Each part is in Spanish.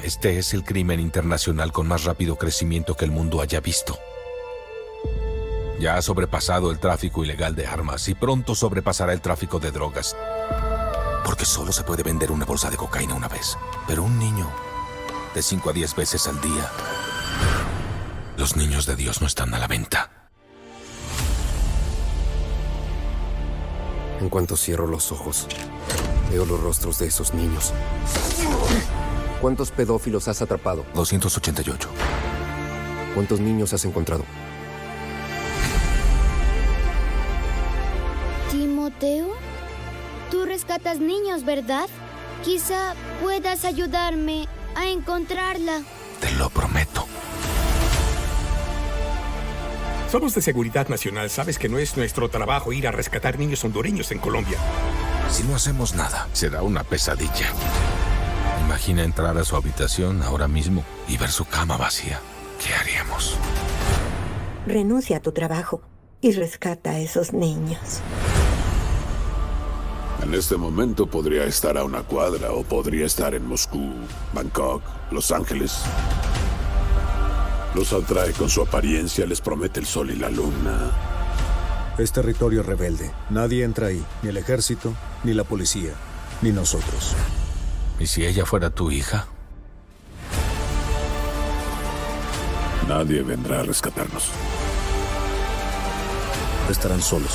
Este es el crimen internacional con más rápido crecimiento que el mundo haya visto. Ya ha sobrepasado el tráfico ilegal de armas y pronto sobrepasará el tráfico de drogas. Porque solo se puede vender una bolsa de cocaína una vez. Pero un niño, de 5 a 10 veces al día. Los niños de Dios no están a la venta. En cuanto cierro los ojos, veo los rostros de esos niños. ¿Cuántos pedófilos has atrapado? 288. ¿Cuántos niños has encontrado? Timoteo, tú rescatas niños, ¿verdad? Quizá puedas ayudarme a encontrarla. Te lo prometo. Somos de Seguridad Nacional. Sabes que no es nuestro trabajo ir a rescatar niños hondureños en Colombia. Si no hacemos nada, será una pesadilla. Imagina entrar a su habitación ahora mismo y ver su cama vacía. ¿Qué haríamos? Renuncia a tu trabajo y rescata a esos niños. En este momento podría estar a una cuadra o podría estar en Moscú, Bangkok, Los Ángeles. Los atrae con su apariencia, les promete el sol y la luna. Es territorio rebelde. Nadie entra ahí. Ni el ejército, ni la policía, ni nosotros. ¿Y si ella fuera tu hija? Nadie vendrá a rescatarnos. Estarán solos.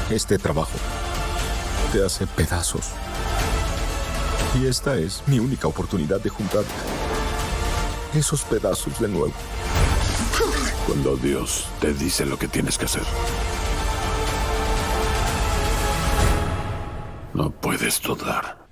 Este trabajo te hace pedazos. Y esta es mi única oportunidad de juntar esos pedazos de nuevo. Cuando Dios te dice lo que tienes que hacer, no puedes dudar.